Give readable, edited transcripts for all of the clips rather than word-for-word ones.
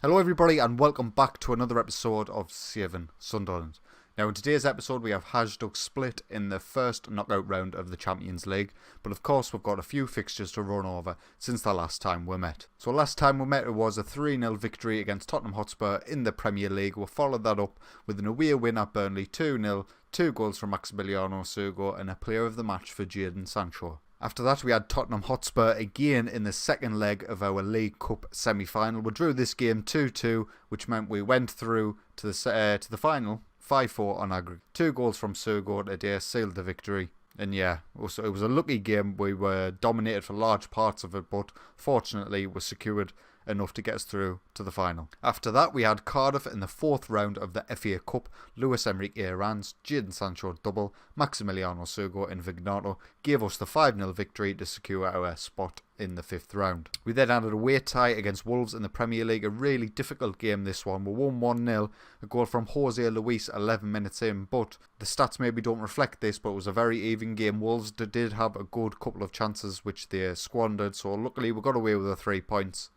Hello everybody and welcome back to another episode of Saving Sunderland. Now in today's episode we have Hajduk Split in the first knockout round of the Champions League, but of course we've got a few fixtures to run over since the last time we met. So last time we met it was a 3-0 victory against Tottenham Hotspur in the Premier League. We followed that up with an away win at Burnley 2-0, 2 goals from Maximiliano Sugo and a player of the match for Jadon Sancho. After that we had Tottenham Hotspur again in the second leg of our League Cup semi-final. We drew this game 2-2, which meant we went through to the final 5-4 on aggregate. 2 goals from Sugo today sealed the victory. And yeah, also it was a lucky game. We were dominated for large parts of it, but fortunately we secured enough to get us through to the final. After that we had Cardiff in the 4th round of the FA Cup. Luis Enrique runs, Jadon Sancho double, Maximiliano Sugo and Vignato gave us the 5-0 victory to secure our spot in the 5th round. We then had a away tie against Wolves in the Premier League, a really difficult game this one. We won 1-0, a goal from Jose Luis 11 minutes in, but the stats maybe don't reflect this, but it was a very even game. Wolves did have a good couple of chances which they squandered, so luckily we got away with the 3 points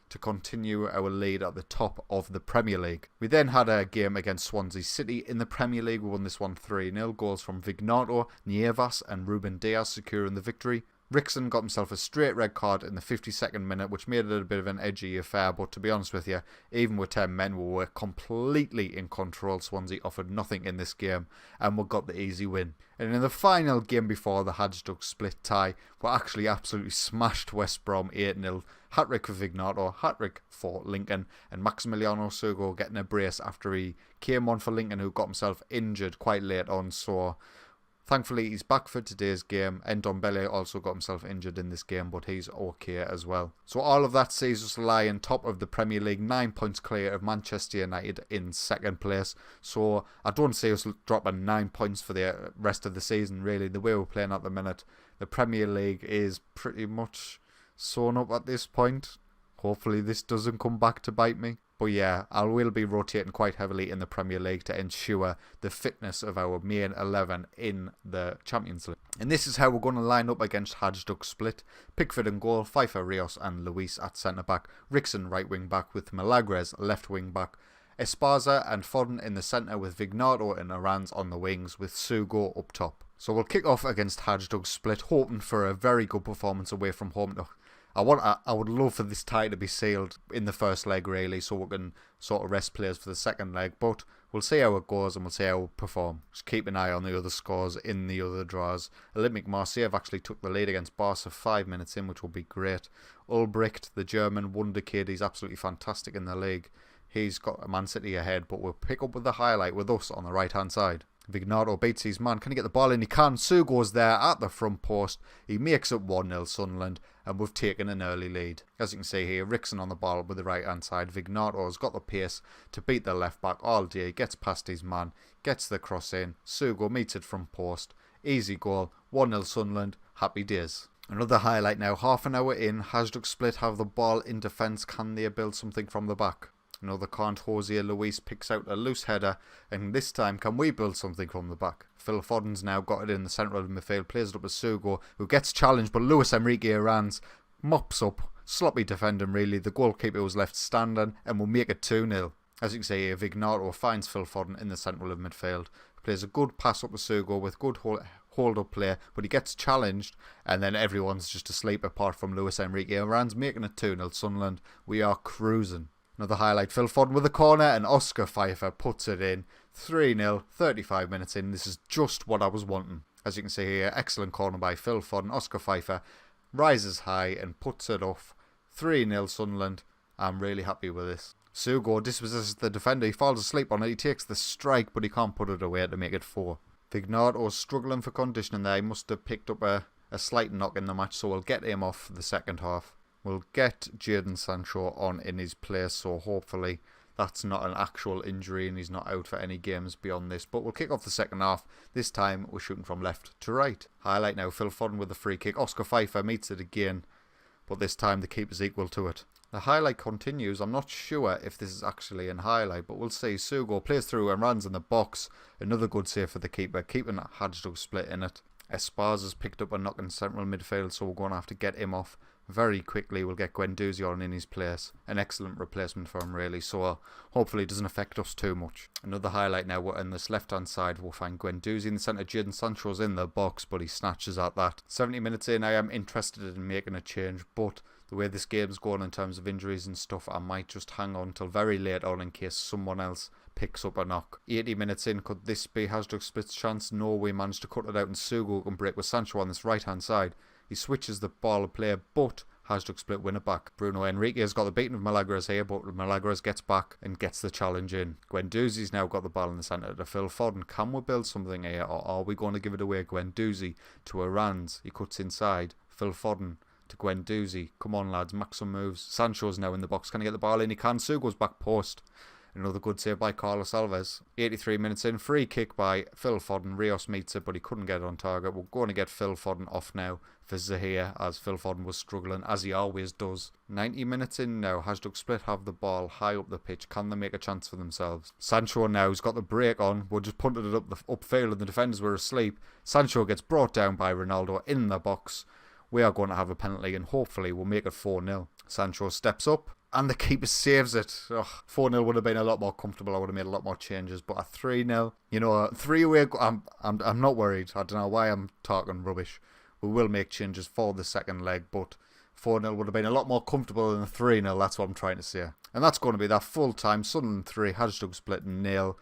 to continue our lead at the top of the Premier League. We then had a game against Swansea City in the Premier League. We won this one 3-0. Goals from Vignato, Nievas and Ruben Diaz securing the victory. Rickson got himself a straight red card in the 52nd minute, which made it a bit of an edgy affair, but to be honest with you, even with 10 men, we were completely in control. Swansea offered nothing in this game, and we got the easy win. And in the final game before the Hajduk Split tie, we actually absolutely smashed West Brom 8-0. Hat-trick for Vignato, hat-trick for Lincoln, and Maximiliano Sugo getting a brace after he came on for Lincoln, who got himself injured quite late on, so thankfully he's back for today's game. And Ndombele also got himself injured in this game, but he's okay as well. So all of that sees us lie on top of the Premier League, 9 points clear of Manchester United in 2nd place. So I don't see us dropping 9 points for the rest of the season really. The way we're playing at the minute, the Premier League is pretty much sewn up at this point. Hopefully this doesn't come back to bite me. But yeah, I will be rotating quite heavily in the Premier League to ensure the fitness of our main 11 in the Champions League. And this is how we're going to line up against Hajduk Split. Pickford in goal, Pfeiffer, Rios and Luis at centre-back. Rickson right wing-back with Milagres left wing-back. Esparza and Foden in the centre with Vignato and Arans on the wings with Sugo up top. So we'll kick off against Hajduk Split, hoping for a very good performance away from home. I would love for this tie to be sealed in the first leg really, so we can sort of rest players for the second leg, but we'll see how it goes and we'll see how we perform. Just keep an eye on the other scores in the other draws. Olympic Marseille have actually took the lead against Barca 5 minutes in, which will be great. Ulbricht, the German wonder kid, he's absolutely fantastic in the league. He's got Man City ahead, but we'll pick up with the highlight with us on the right hand side. Vignato beats his man. Can he get the ball in? He can. Sugo's there at the front post. He makes it 1-0 Sunderland, and we've taken an early lead. As you can see here, Rickson on the ball with the right hand side. Vignato's got the pace to beat the left back all day. Gets past his man, gets the cross in. Sugo meets it front post. Easy goal. 1-0 Sunderland. Happy days. Another highlight now. Half an hour in. Hajduk Split have the ball in defence. Can they build something from the back? No, they can't. Jose Luis picks out a loose header, and this time can we build something from the back? Phil Foden's now got it in the centre of the midfield, plays it up as Sugo, who gets challenged, but Luis Enrique Arans mops up. Sloppy defending really. The goalkeeper was left standing, and will make it 2-0. As you can see here, Vignato finds Phil Foden in the centre of midfield, plays a good pass up to Sugo with good hold-up play, but he gets challenged, and then everyone's just asleep apart from Luis Enrique Arans, making it 2-0 Sunderland. We are cruising. Another highlight, Phil Foden with a corner and Oscar Pfeiffer puts it in. 3-0, 35 minutes in. This is just what I was wanting. As you can see here, excellent corner by Phil Foden. Oscar Pfeiffer rises high and puts it off. 3-0 Sunderland. I'm really happy with this. Sugo dispossesses the defender. He falls asleep on it. He takes the strike, but he can't put it away to make it 4. Vignato's struggling for conditioning there. He must have picked up a slight knock in the match, so we'll get him off for the second half. We'll get Jadon Sancho on in his place, so hopefully that's not an actual injury and he's not out for any games beyond this. But we'll kick off the second half. This time we're shooting from left to right. Highlight now, Phil Foden with the free kick. Oscar Pfeiffer meets it again, but this time the keeper's equal to it. The highlight continues. I'm not sure if this is actually in highlight, but we'll see. Sugo plays through and runs in the box. Another good save for the keeper, keeping Hajduk Split in it. Esparza's picked up a knock in central midfield, so we're going to have to get him off very quickly we'll get Guendouzi on in his place. An excellent replacement for him, really, so hopefully it doesn't affect us too much. Another highlight now, on this left-hand side, we'll find Guendouzi in the centre. Jadon Sancho's in the box, but he snatches at that. 70 minutes in, I am interested in making a change, but the way this game's going in terms of injuries and stuff, I might just hang on till very late on in case someone else picks up a knock. 80 minutes in, could this be Hajduk Split's chance? No, we managed to cut it out, and Sugo can break with Sancho on this right-hand side. He switches the ball of play, but Hajduk Split win it back. Bruno Henrique has got the beating of Milagres here, but Milagres gets back and gets the challenge in. Guendouzi's now got the ball in the centre to Phil Foden. Can we build something here, or are we going to give it away? Guendouzi to Aranz. He cuts inside. Phil Foden to Guendouzi. Come on, lads, make some moves. Sancho's now in the box. Can he get the ball in? He can. Sugo's back post. Another good save by Carlos Alves. 83 minutes in, free kick by Phil Foden. Rios meets it, but he couldn't get it on target. We're going to get Phil Foden off now for Zahir, as Phil Foden was struggling, as he always does. 90 minutes in now, Hajduk Split have the ball high up the pitch. Can they make a chance for themselves? Sancho now has got the break on. We're just punted it up the upfield and the defenders were asleep. Sancho gets brought down by Ronaldo in the box. We are going to have a penalty and hopefully we'll make it 4-0. Sancho steps up. And the keeper saves it. 4-0 would have been a lot more comfortable. I would have made a lot more changes. But a 3-0, you know, a 3-away, I'm not worried. I don't know why I'm talking rubbish. We will make changes for the second leg, but 4-0 would have been a lot more comfortable than a 3-0. That's what I'm trying to say. And that's going to be that full-time. Sunderland 3, Hajduk Split 0.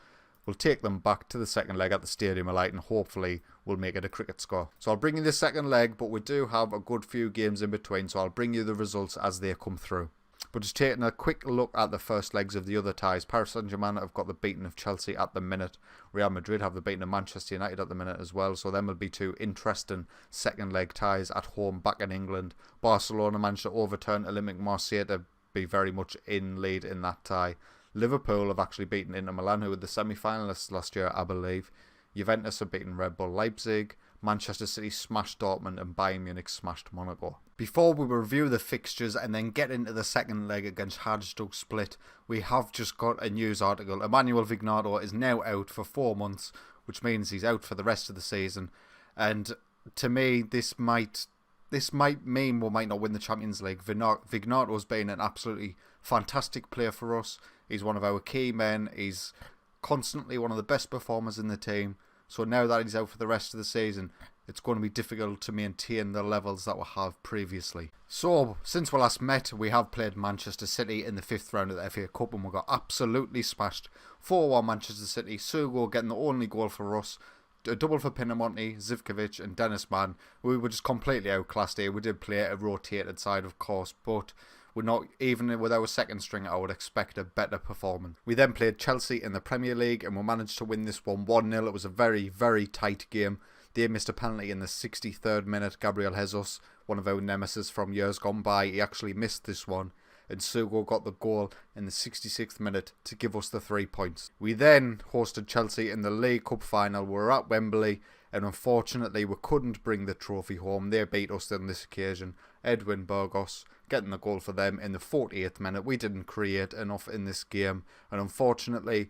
We'll take them back to the second leg at the Stadium of Light and hopefully we'll make it a cricket score. So I'll bring you the second leg, but we do have a good few games in between, so I'll bring you the results as they come through. But just taking a quick look at the first legs of the other ties, Paris Saint-Germain have got the beating of Chelsea at the minute. Real Madrid have the beating of Manchester United at the minute as well. So them will be two interesting second leg ties at home back in England. Barcelona managed to overturn Olympique Marseille to be very much in lead in that tie. Liverpool have actually beaten Inter Milan, who were the semi-finalists last year, I believe. Juventus have beaten Red Bull Leipzig. Manchester City smashed Dortmund and Bayern Munich smashed Monaco. Before we review the fixtures and then get into the second leg against Hajduk Split, we have just got a news article. Emmanuel Vignato is now out for 4 months, which means he's out for the rest of the season. And to me, this might mean we might not win the Champions League. Vignato's been an absolutely fantastic player for us. He's one of our key men. He's constantly one of the best performers in the team. So now that he's out for the rest of the season, it's going to be difficult to maintain the levels that we have previously. So, since we last met, we have played Manchester City in the 5th round of the FA Cup and we got absolutely smashed. 4-1 Manchester City, Sugo getting the only goal for us. A double for Pinamonti, Zivkovic and Dennis Mann. We were just completely outclassed here. We did play a rotated side, of course, but we're not, even with our second string, I would expect a better performance. We then played Chelsea in the Premier League and we managed to win this one 1-0. It was a very, very tight game. They missed a penalty in the 63rd minute. Gabriel Jesus, one of our nemesis from years gone by, he actually missed this one. And Sugo got the goal in the 66th minute to give us the 3 points. We then hosted Chelsea in the League Cup final. We were at Wembley and unfortunately we couldn't bring the trophy home. They beat us on this occasion. Edwin Burgos getting the goal for them in the 48th minute. We didn't create enough in this game and unfortunately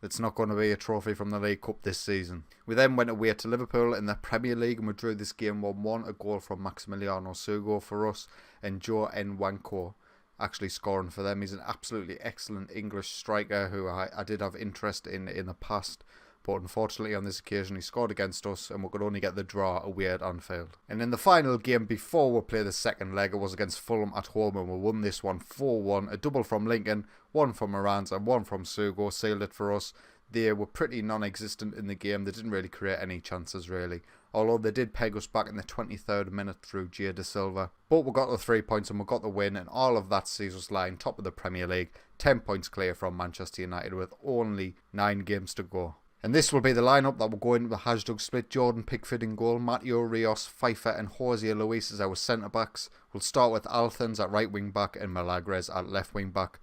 it's not going to be a trophy from the League Cup this season. We then went away to Liverpool in the Premier League and we drew this game 1-1. A goal from Maximiliano Sugo for us and Joe Nwanko actually scoring for them. He's an absolutely excellent English striker who I did have interest in the past, but unfortunately on this occasion he scored against us and we could only get the draw away at Anfield. And in the final game before we play the second leg, it was against Fulham at home and we won this one 4-1. A double from Lincoln, one from Aranz and one from Sugo sealed it for us. They were pretty non-existent in the game. They didn't really create any chances really, although they did peg us back in the 23rd minute through Jay De Silva. But we got the 3 points and we got the win, and all of that sees us lying top of the Premier League, 10 points clear from Manchester United with only 9 games to go. And this will be the lineup that will go into the Hajduk Split. Jordan Pickford in goal, Matteo Rios, Pfeiffer and Jose Luis as our centre-backs. We'll start with Althans at right wing-back and Milagres at left wing-back.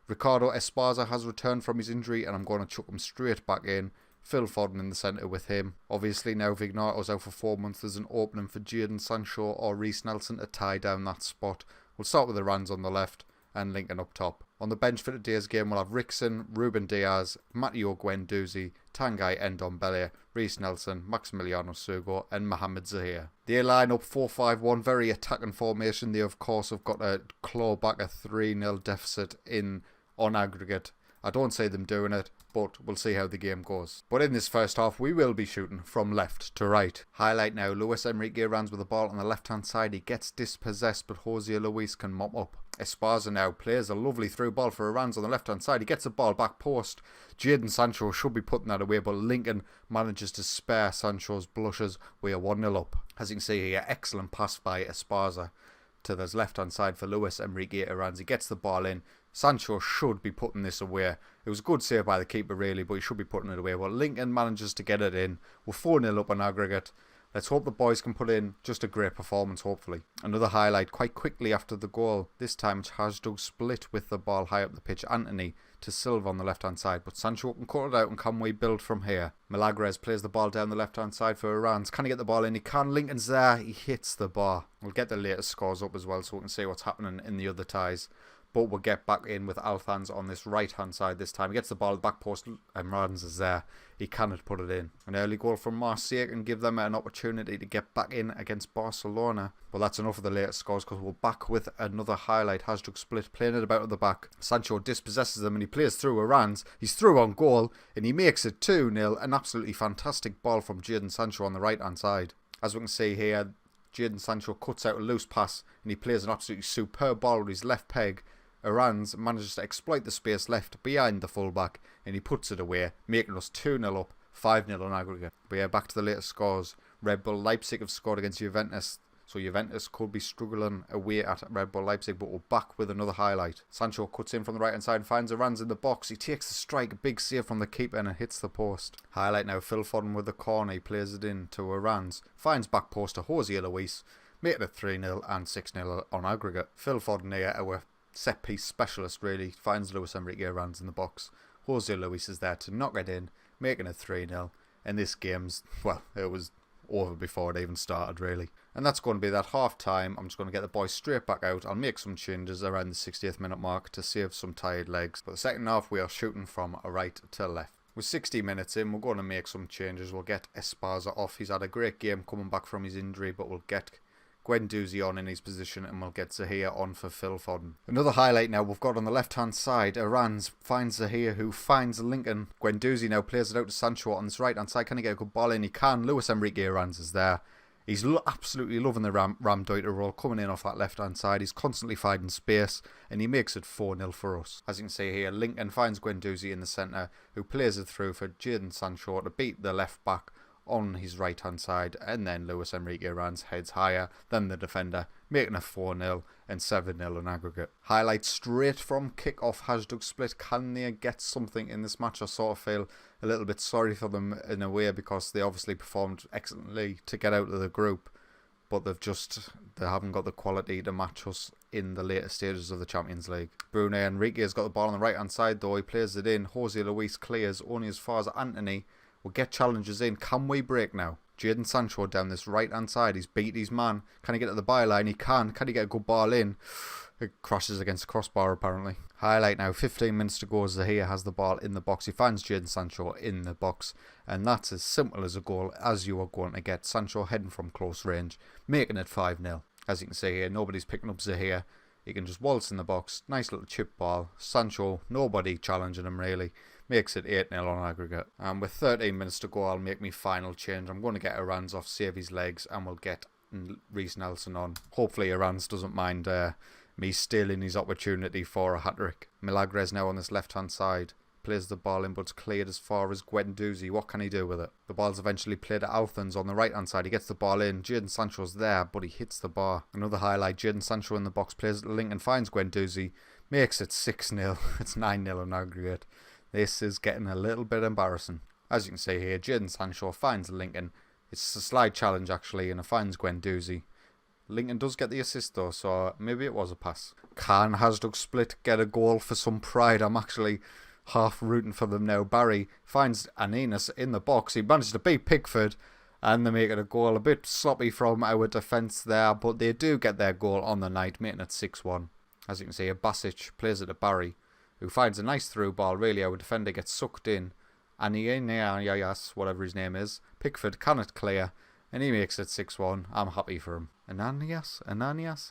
Ricardo Esparza has returned from his injury and I'm going to chuck him straight back in. Phil Foden in the centre with him. Obviously now Vignato's out for 4 months. There's an opening for Jadon Sancho or Reece Nelson to tie down that spot. We'll start with the Rans on the left and Lincoln up top. On the bench for today's game, we'll have Rickson, Ruben Diaz, Matteo Guendouzi, Tanguy Ndombele, Reece Nelson, Maximiliano Sugo, and Mohamed Zahir. They line up 4-5-1, very attacking formation. They, of course, have got to claw back a 3-0 deficit on aggregate. I don't see them doing it, but we'll see how the game goes. But in this first half, we will be shooting from left to right. Highlight now, Luis Enrique runs with the ball on the left-hand side. He gets dispossessed, but Jose Luis can mop up. Esparza now plays a lovely through ball for Aranz on the left-hand side. He gets the ball back post. Jadon Sancho should be putting that away, but Lincoln manages to spare Sancho's blushes. We are 1-0 up. As you can see here, excellent pass by Esparza to the left-hand side for Luis Enrique Aranz. He gets the ball in. Sancho should be putting this away. It was a good save by the keeper really, but he should be putting it away. Well, Lincoln manages to get it in. We're 4-0 up on aggregate. Let's hope the boys can put in just a great performance, hopefully. Another highlight quite quickly after the goal. This time it's Hajduk Split with the ball high up the pitch. Anthony to Silva on the left-hand side, but Sancho can cut it out, and can we build from here? Milagres plays the ball down the left-hand side for Aranz. Can he get the ball in? He can. Lincoln's there. He hits the bar. We'll get the latest scores up as well so we can see what's happening in the other ties. But we'll get back in with Alphans on this right-hand side this time. He gets the ball at the back post, and Radens is there. He cannot put it in. An early goal from Marseille can give them an opportunity to get back in against Barcelona. Well, that's enough of the latest scores, because we're back with another highlight. Hajduk Split playing it about at the back. Sancho dispossesses them and he plays through Aranz. He's through on goal and he makes it 2-0. An absolutely fantastic ball from Jadon Sancho on the right-hand side. As we can see here, Jadon Sancho cuts out a loose pass and he plays an absolutely superb ball with his left peg. Aranz manages to exploit the space left behind the fullback and he puts it away, making us 2-0 up, 5-0 on aggregate. But yeah, back to the latest scores. Red Bull Leipzig have scored against Juventus, so Juventus could be struggling away at Red Bull Leipzig, but we're back with another highlight. Sancho cuts in from the right hand side and finds Aranz in the box. He takes the strike, a big save from the keeper, and it hits the post. Highlight now, Phil Foden with the corner. He plays it in to Aranz, finds back post to Jose Luis, making it 3-0 and 6-0 on aggregate. Phil Foden here, our set piece specialist really, finds Luis Enrique Aranz in the box. Jose Luis is there to knock it in, making it 3-0. And this game's, well, it was over before it even started really. And that's going to be that half time. I'm just going to get the boys straight back out. I'll make some changes around the 60th minute mark to save some tired legs. But the second half we are shooting from right to left. With 60 minutes in, we're going to make some changes. We'll get Esparza off. He's had a great game coming back from his injury, but we'll get Guendouzi on in his position and we'll get Zahir on for Phil Foden. Another highlight now we've got on the left hand side. Aranz finds Zahir, who finds Lincoln. Guendouzi now plays it out to Sancho on this right hand side. Can he get a good ball in? He can. Luis Enrique Aranz is there. He's absolutely loving the Ram Deuter role coming in off that left hand side. He's constantly finding space and he makes it 4-0 for us. As you can see here, Lincoln finds Guendouzi in the centre, who plays it through for Jadon Sancho to beat the left back on his right hand side, and then Luis Enrique Aranz heads higher than the defender, making a 4-0 and 7-0 in aggregate. Highlights straight from kick-off. Hajduk Split, can they get something in this match? I sort of feel a little bit sorry for them in a way, because they obviously performed excellently to get out of the group, but they haven't got the quality to match us in the later stages of the Champions League. Bruno Enrique has got the ball on the right hand side though. He plays it in. Jose Luis clears only as far as Anthony. We'll get challenges in. Can we break now? Jadon Sancho down this right hand side. He's beat his man. Can he get to the byline? He can. Can he get a good ball in? It crashes against the crossbar apparently. Highlight now. 15 minutes to go. Zahir has the ball in the box. He finds Jadon Sancho in the box. And that's as simple as a goal as you are going to get. Sancho heading from close range, making it 5-0. As you can see here, nobody's picking up Zahir. He can just waltz in the box. Nice little chip ball. Sancho, nobody challenging him really. Makes it 8-0 on aggregate. And with 13 minutes to go, I'll make my final change. I'm going to get Aranz off, save his legs, and we'll get Reece Nelson on. Hopefully Aranz doesn't mind me stealing his opportunity for a hat-trick. Milagres now on this left-hand side. Plays the ball in, but it's cleared as far as Guendouzi. What can he do with it? The ball's eventually played at Alphans on the right-hand side. He gets the ball in. Jadon Sancho's there, but he hits the bar. Another highlight. Jadon Sancho in the box. Plays it to Lincoln, finds Guendouzi. Makes it 6-0. It's 9-0 on aggregate. This is getting a little bit embarrassing. As you can see here, Jadon Sancho finds Lincoln. It's a slide challenge actually, and it finds Guendouzi. Lincoln does get the assist though, so maybe it was a pass. Can Hajduk Split get a goal for some pride? I'm actually half rooting for them now. Barry finds Aninas in the box. He manages to beat Pickford, and they make it a goal. A bit sloppy from our defence there, but they do get their goal on the night, making it 6-1. As you can see, Basic plays it to Barry. who finds a nice through ball. Really, our defender gets sucked in. Ananias, whatever his name is. Pickford cannot clear, and he makes it 6-1. I'm happy for him. Ananias?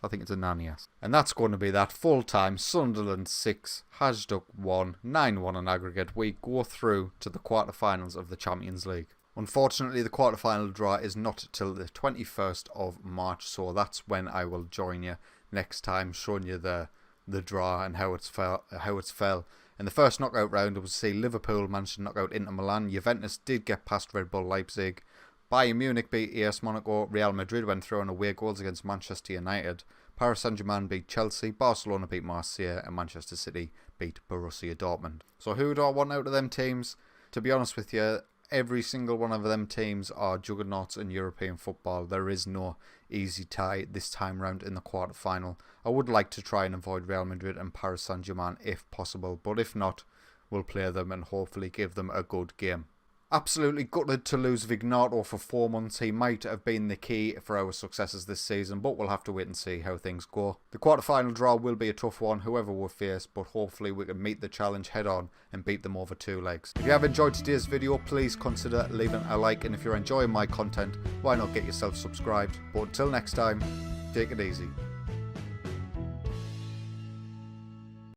I think it's Ananias. And that's going to be that. Full time, Sunderland 6, Hajduk 1, 9-1 on aggregate. We go through to the quarterfinals of the Champions League. Unfortunately, the quarterfinal draw is not till the 21st of March, so that's when I will join you next time, showing you the draw and how it's fell. In the first knockout round, we will see Liverpool managed to knock out Inter Milan. Juventus did get past Red Bull Leipzig. Bayern Munich beat AS Monaco. Real Madrid went through on away goals against Manchester United. Paris Saint-Germain beat Chelsea. Barcelona beat Marseille. And Manchester City beat Borussia Dortmund. So who do I want out of them teams? To be honest with you, every single one of them teams are juggernauts in European football. There is no easy tie this time round in the quarterfinal. I would like to try and avoid Real Madrid and Paris Saint-Germain if possible, but if not, we'll play them and hopefully give them a good game. Absolutely gutted to lose Vignato for 4 months. He might have been the key for our successes this season, but we'll have to wait and see how things go. The quarterfinal draw will be a tough one, whoever we face, but hopefully we can meet the challenge head on and beat them over 2 legs. If you have enjoyed today's video, please consider leaving a like, and if you're enjoying my content, why not get yourself subscribed? But until next time, take it easy.